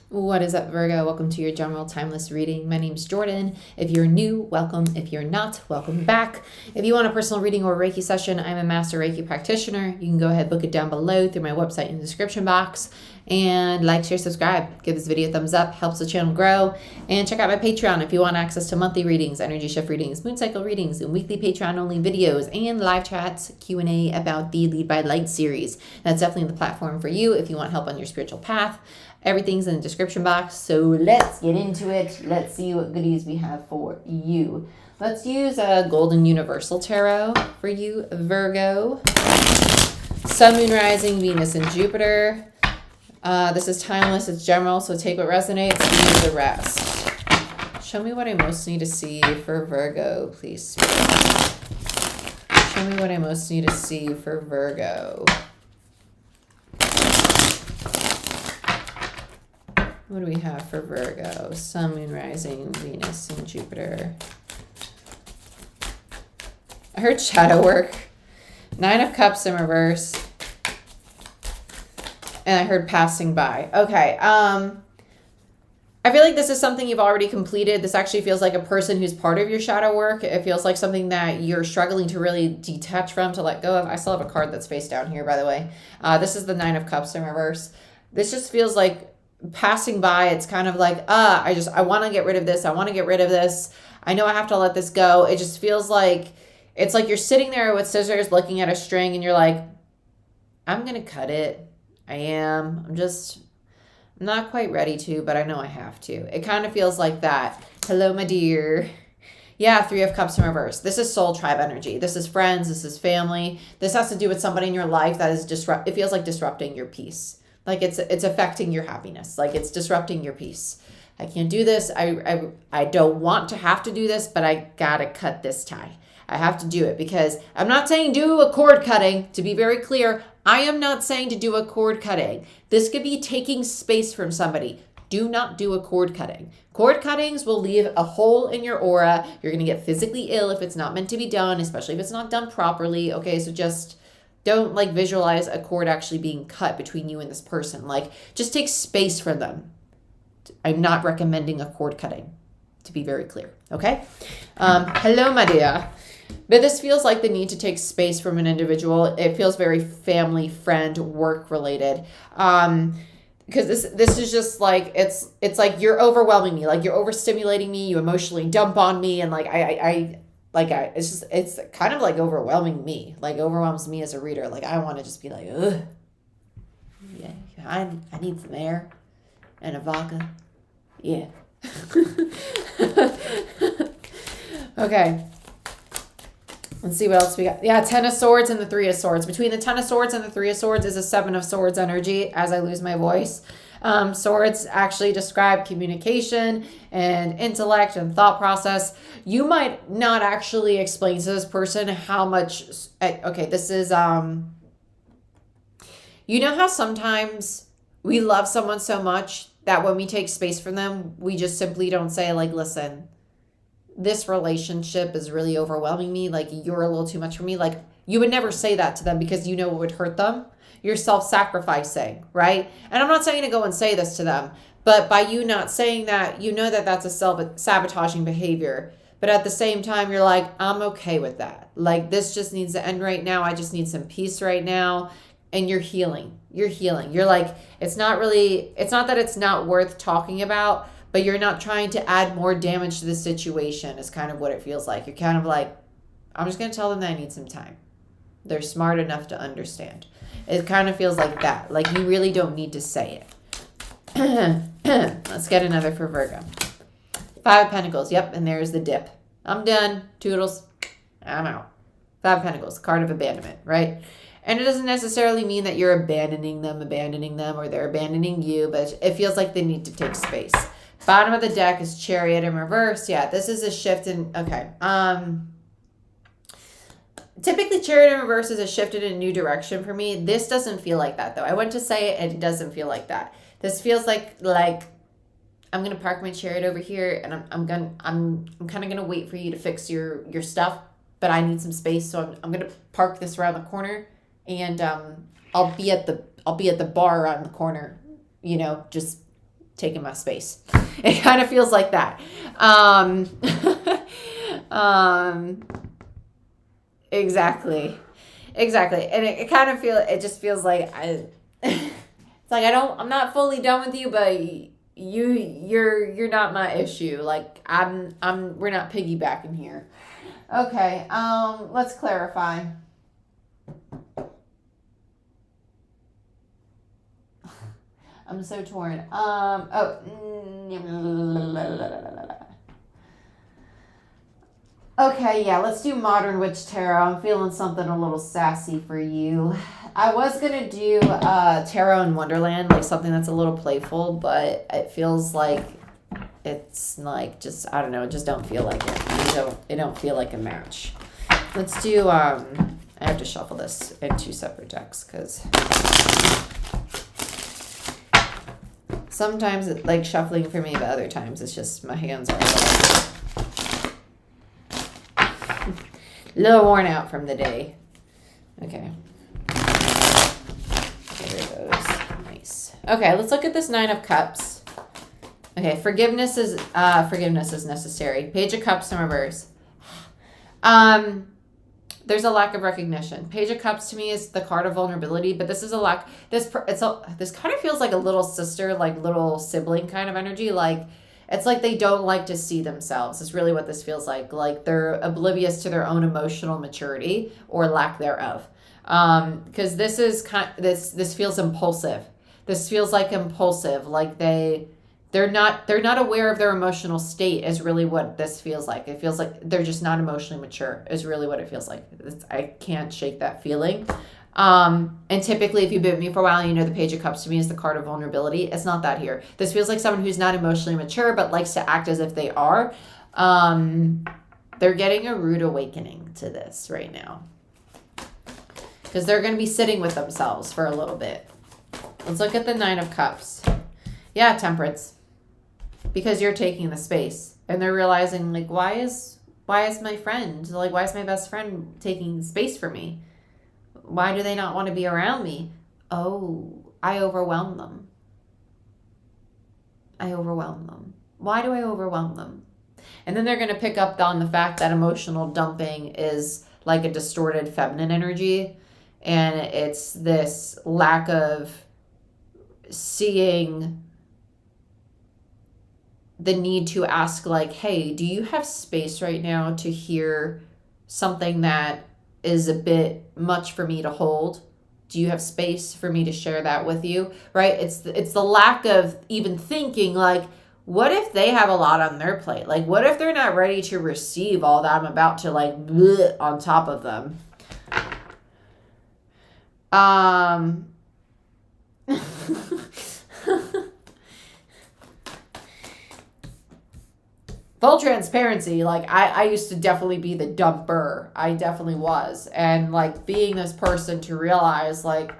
What is up, Virgo? Welcome to your general timeless reading. My name's Jordyn. If you're new, welcome. If you're not, welcome back. If you want a personal reading or Reiki session, I'm a master Reiki practitioner. You can go ahead, book it down below through my website in the description box. And like, share, subscribe. Give this video a thumbs up. Helps the channel grow. And check out my Patreon if you want access to monthly readings, energy shift readings, moon cycle readings, and weekly Patreon-only videos, and live chats, Q&A about the Lead by Light series. That's definitely the platform for you if you want help on your spiritual path. Everything's in the description box, so let's get into it. Let's see what goodies we have for you. Let's use a Golden Universal Tarot for you, Virgo. Sun, Moon, Rising, Venus, and Jupiter. This is timeless, it's general, so take what resonates, leave the rest. Show me what I most need to see for Virgo, please, Spirit. Show me what I most need to see for Virgo. What do we have for Virgo? Sun, Moon, Rising, Venus, and Jupiter. I heard shadow work. 9 of Cups in reverse. And I heard passing by. Okay. I feel like this is something you've already completed. This actually feels like a person who's part of your shadow work. It feels like something that you're struggling to really detach from, to let go of. I still have a card that's face down here, by the way. This is the 9 of Cups in reverse. This just feels like passing by. It's kind of like, I want to get rid of this. I want to get rid of this. I know I have to let this go. It just feels like, it's like you're sitting there with scissors looking at a string and you're like, I'm going to cut it. I'm not quite ready to, but I know I have to. It kind of feels like that. Hello, my dear. Yeah, 3 of Cups in reverse. This is soul tribe energy. This is friends. This is family. This has to do with somebody in your life that is it feels like disrupting your peace. Like it's affecting your happiness. Like it's disrupting your peace. I can't do this. I don't want to have to do this, but I gotta cut this tie. I have to do it because I'm not saying do a cord cutting. To be very clear, I am not saying to do a cord cutting. This could be taking space from somebody. Do not do a cord cutting. Cord cuttings will leave a hole in your aura. You're going to get physically ill if it's not meant to be done, especially if it's not done properly. Okay, so just don't like visualize a cord actually being cut between you and this person. Like just take space from them. I'm not recommending a cord cutting, to be very clear. Okay. Hello, my dear. But this feels like the need to take space from an individual. It feels very family, friend, work related. Because this is just like, it's like you're overwhelming me. Like you're overstimulating me. You emotionally dump on me. And it's kind of like overwhelming me, like overwhelms me as a reader. Like I want to just be like, ugh, yeah, I need some air and a vodka. Yeah. Okay. Let's see what else we got. Yeah, 10 of Swords and the 3 of Swords. Between the 10 of Swords and the 3 of Swords is a 7 of Swords energy as I lose my voice. Swords actually describe communication and intellect and thought process. You might not actually explain to this person how much... Okay, this is... You know how sometimes we love someone so much that when we take space from them, we just simply don't say, like, listen... this relationship is really overwhelming me. Like you're a little too much for me. Like you would never say that to them because you know it would hurt them. You're self-sacrificing, right? And I'm not saying to go and say this to them, but by you not saying that, you know that that's a self-sabotaging behavior. But at the same time, you're like, I'm okay with that. Like this just needs to end right now. I just need some peace right now. And you're healing. You're healing. You're like, it's not that it's not worth talking about, but you're not trying to add more damage to the situation is kind of what it feels like. You're kind of like, I'm just going to tell them that I need some time. They're smart enough to understand. It kind of feels like that. Like you really don't need to say it. Let's get another for Virgo. 5 of Pentacles. Yep, and there's the dip. I'm done. Toodles. I'm out. 5 of Pentacles. Card of abandonment, right? And it doesn't necessarily mean that you're abandoning them, or they're abandoning you, but it feels like they need to take space. Bottom of the deck is Chariot in reverse. Yeah, this is a shift in, okay. Typically Chariot in reverse is a shift in a new direction for me. This doesn't feel like that though. I went to say it and it doesn't feel like that. This feels like I'm going to park my Chariot over here and I'm kind of going to wait for you to fix your stuff, but I need some space. So I'm going to park this around the corner and I'll be at the bar around the corner, you know, just taking my space. It kind of feels like that. Exactly. And it kind of it just feels like it's like I'm not fully done with you, but you're not my issue. Like we're not piggybacking here. Okay, let's clarify. I'm so torn. Okay, yeah, let's do Modern Witch Tarot. I'm feeling something a little sassy for you. I was going to do Tarot in Wonderland, like something that's a little playful, but it feels like it's like just, I don't know, it just don't feel like it. It don't feel like a match. Let's do, I have to shuffle this in 2 separate decks because sometimes it's like shuffling for me, but other times it's just my hands are a little worn out from the day. Okay. There it goes. Nice. Okay, let's look at this 9 of Cups. Okay, forgiveness is necessary. Page of Cups in reverse. There's a lack of recognition. Page of Cups to me is the card of vulnerability, but this is a lack. This kind of feels like a little sister, like little sibling kind of energy. Like it's like they don't like to see themselves. Is really what this feels like. Like they're oblivious to their own emotional maturity or lack thereof. Because this is this feels impulsive. This feels like impulsive. Like they're not aware of their emotional state is really what this feels like. It feels like they're just not emotionally mature is really what it feels like. I can't shake that feeling. And typically if you've been with me for a while, you know the Page of Cups to me is the card of vulnerability. It's not that here. This feels like someone who's not emotionally mature but likes to act as if they are. They're getting a rude awakening to this right now. Because they're going to be sitting with themselves for a little bit. Let's look at the 9 of Cups. Yeah, Temperance. Because you're taking the space. And they're realizing, like, why is my friend, like, why is my best friend taking space for me? Why do they not want to be around me? Oh, I overwhelm them. Why do I overwhelm them? And then they're going to pick up on the fact that emotional dumping is like a distorted feminine energy. And it's this lack of seeing the need to ask, like, hey, do you have space right now to hear something that is a bit much for me to hold? Do you have space for me to share that with you? Right? It's the lack of even thinking, like, what if they have a lot on their plate? Like, what if they're not ready to receive all that I'm about to, like, bleh on top of them? Full transparency, like I used to definitely be the dumper. I definitely was. And like being this person to realize like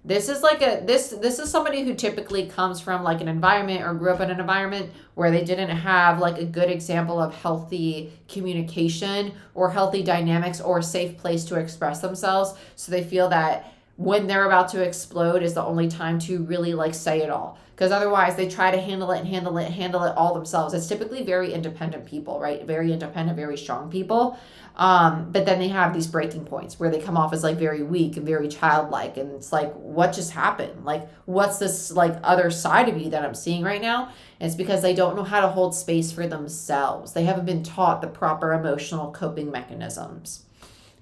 this is like this is somebody who typically comes from like an environment or grew up in an environment where they didn't have like a good example of healthy communication or healthy dynamics or a safe place to express themselves. So they feel that when they're about to explode is the only time to really like say it all. Because otherwise they try to handle it all themselves. It's typically very independent people, right? Very independent, very strong people. But then they have these breaking points where they come off as like very weak and very childlike. And it's like, what just happened? Like, what's this like other side of you that I'm seeing right now? And it's because they don't know how to hold space for themselves. They haven't been taught the proper emotional coping mechanisms.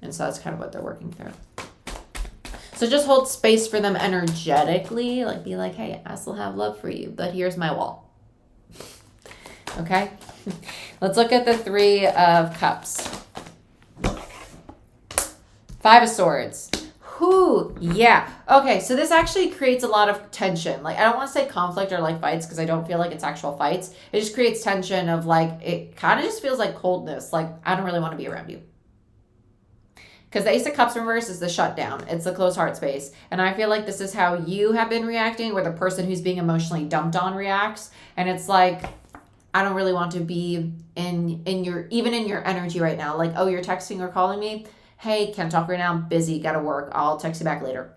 And so that's kind of what they're working through. So just hold space for them energetically. Like be like, hey, I still have love for you, but here's my wall. Okay? Let's look at the 3 of Cups. 5 of Swords. Whoo, yeah. Okay, so this actually creates a lot of tension. Like, I don't want to say conflict or like fights because I don't feel like it's actual fights. It just creates tension of like, it kind of just feels like coldness. Like, I don't really want to be around you. Because the Ace of Cups reverse is the shutdown. It's the closed heart space. And I feel like this is how you have been reacting, where the person who's being emotionally dumped on reacts. And it's like, I don't really want to be in your energy right now. Like, oh, you're texting or calling me. Hey, can't talk right now. I'm busy. Gotta work. I'll text you back later.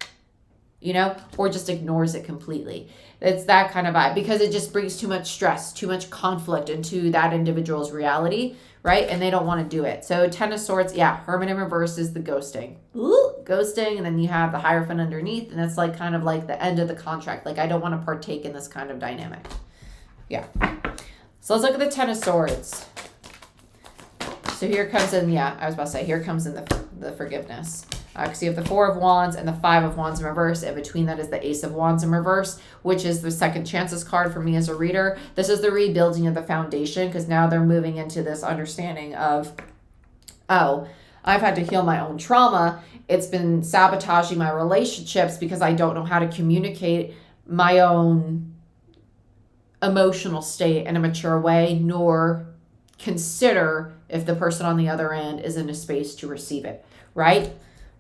you know, or just ignores it completely. It's that kind of vibe because it just brings too much stress, too much conflict into that individual's reality, right? And they don't want to do it. So 10 of Swords, yeah, Hermit in reverse is the ghosting. Ooh, ghosting, and then you have the Hierophant underneath, and it's like kind of like the end of the contract. Like, I don't want to partake in this kind of dynamic. Yeah. So let's look at the 10 of Swords. So here comes in, yeah, I was about to say, here comes in the forgiveness. Because you have the 4 of Wands and the 5 of Wands in reverse. In between that is the Ace of Wands in reverse, which is the second chances card for me as a reader. This is the rebuilding of the foundation, because now they're moving into this understanding of, oh, I've had to heal my own trauma. It's been sabotaging my relationships because I don't know how to communicate my own emotional state in a mature way, nor consider if the person on the other end is in a space to receive it, right?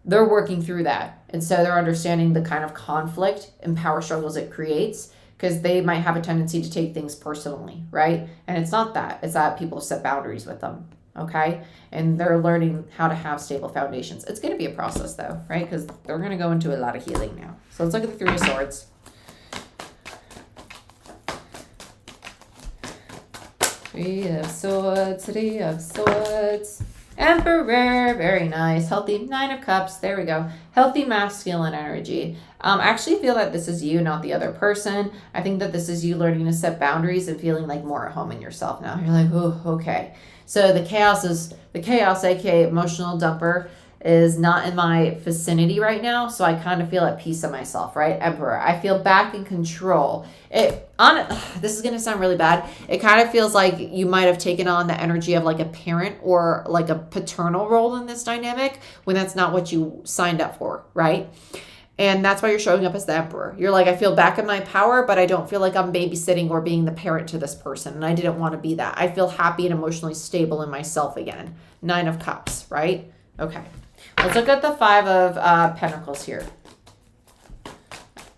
They're working through that. And so they're understanding the kind of conflict and power struggles it creates, because they might have a tendency to take things personally, right? And it's not that. It's that people set boundaries with them, okay? And they're learning how to have stable foundations. It's going to be a process, though, right? Because they're going to go into a lot of healing now. So let's look at the 3 of Swords. Three of Swords. Emperor, very nice. Healthy 9 of Cups, there we go. Healthy masculine energy. I actually feel that this is you, not the other person. I think that this is you learning to set boundaries and feeling like more at home in yourself now. You're like, oh, okay. So the chaos, aka emotional dumper, is not in my vicinity right now, so I kind of feel at peace in myself, right? Emperor, I feel back in control. This is gonna sound really bad. It kind of feels like you might have taken on the energy of like a parent or like a paternal role in this dynamic, when that's not what you signed up for, right? And that's why you're showing up as the Emperor. You're like, I feel back in my power, but I don't feel like I'm babysitting or being the parent to this person, and I didn't want to be that. I feel happy and emotionally stable in myself again. 9 of Cups, right? Okay. Let's look at the 5 of Pentacles here.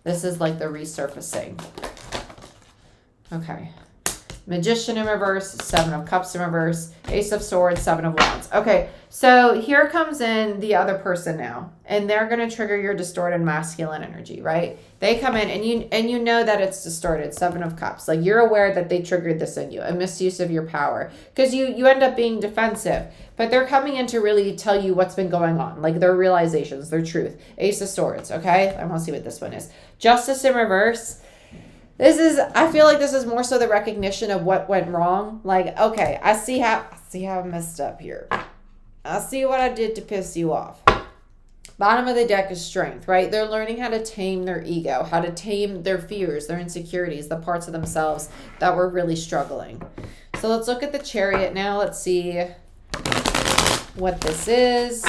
This is like the resurfacing. Okay. Magician in reverse, 7 of Cups in reverse, Ace of Swords, 7 of Wands. Okay, so here comes in the other person now, and they're going to trigger your distorted masculine energy, right? They come in, and you know that it's distorted, 7 of Cups. Like, you're aware that they triggered this in you, a misuse of your power, because you end up being defensive. But they're coming in to really tell you what's been going on, like their realizations, their truth. Ace of Swords, okay? I want to see what this one is. Justice in reverse. I feel like this is more so the recognition of what went wrong. Like, okay, I see how I messed up here. I see what I did to piss you off. Bottom of the deck is Strength, right? They're learning how to tame their ego, how to tame their fears, their insecurities, the parts of themselves that were really struggling. So let's look at the Chariot now. Let's see what this is.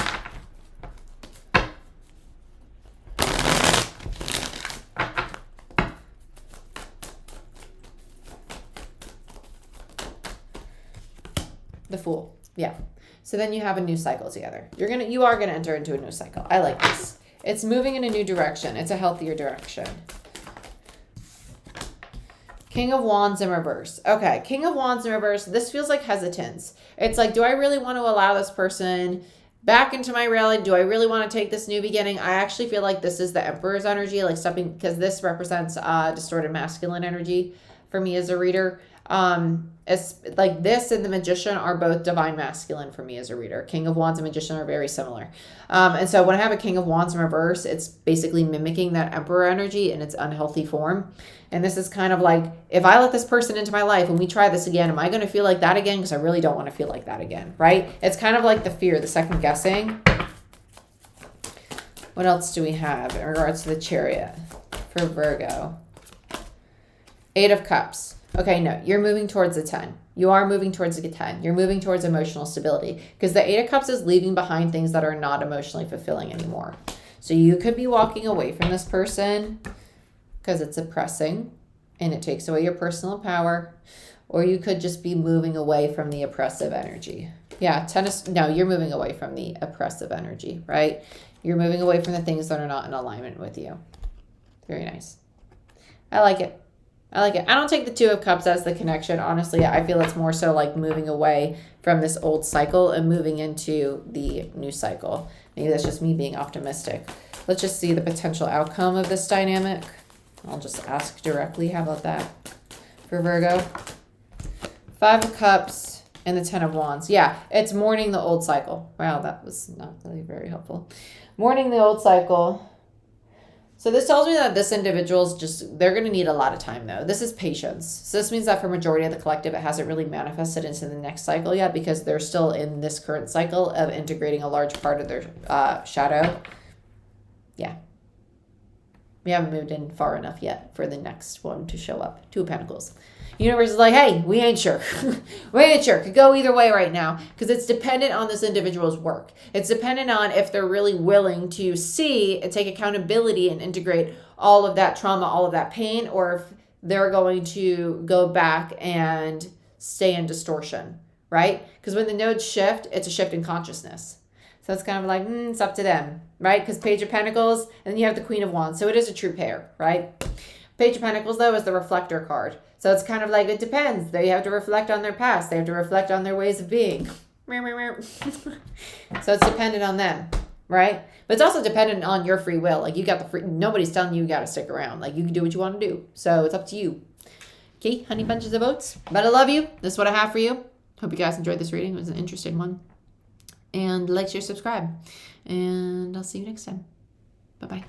The Fool. Yeah. So then you have a new cycle together. You are gonna enter into a new cycle. I like this. It's moving in a new direction. It's a healthier direction. King of Wands in reverse. Okay, King of Wands in reverse. This feels like hesitance. It's like, do I really want to allow this person back into my reality? Do I really want to take this new beginning? I actually feel like this is the Emperor's energy, like stepping, because this represents distorted masculine energy for me as a reader. It's like this and the Magician are both divine masculine for me as a reader. King of Wands and Magician are very similar. And so when I have a King of Wands in reverse, it's basically mimicking that Emperor energy in its unhealthy form. And this is kind of like, if I let this person into my life and we try this again, am I going to feel like that again? Because I really don't want to feel like that again, right? It's kind of like the fear, the second guessing. What else do we have in regards to the Chariot for Virgo? 8 of Cups. Okay, no, you're moving towards a 10. You are moving towards a 10. You're moving towards emotional stability, because the 8 of Cups is leaving behind things that are not emotionally fulfilling anymore. So you could be walking away from this person because it's oppressing and it takes away your personal power, or you could just be moving away from the oppressive energy. Yeah, no, you're moving away from the oppressive energy, right? You're moving away from the things that are not in alignment with you. Very nice. I like it. I like it. I don't take the 2 of Cups as the connection. Honestly, I feel it's more so like moving away from this old cycle and moving into the new cycle. Maybe that's just me being optimistic. Let's just see the potential outcome of this dynamic. I'll just ask directly. How about that for Virgo? 5 of Cups and the 10 of Wands. Yeah, it's mourning the old cycle. Wow, that was not really very helpful. Mourning the old cycle. So this tells me that this individual's they're going to need a lot of time though. This is patience. So this means that for majority of the collective, it hasn't really manifested into the next cycle yet because they're still in this current cycle of integrating a large part of their shadow. Yeah. We haven't moved in far enough yet for the next one to show up. 2 of Pentacles. Universe is like, hey, we ain't sure. We ain't sure. Could go either way right now because it's dependent on this individual's work. It's dependent on if they're really willing to see and take accountability and integrate all of that trauma, all of that pain, or if they're going to go back and stay in distortion, right? Because when the nodes shift, it's a shift in consciousness. So it's kind of like, it's up to them, right? Because Page of Pentacles, and then you have the Queen of Wands. So it is a true pair, right? Page of Pentacles, though, is the reflector card. So it's kind of like, it depends. They have to reflect on their past. They have to reflect on their ways of being. So it's dependent on them, right? But it's also dependent on your free will. Like, you got the free, nobody's telling you got to stick around. Like, you can do what you want to do. So it's up to you. Okay, honey bunches of oats. But I love you. This is what I have for you. Hope you guys enjoyed this reading. It was an interesting one. And like, share, subscribe. And I'll see you next time. Bye-bye.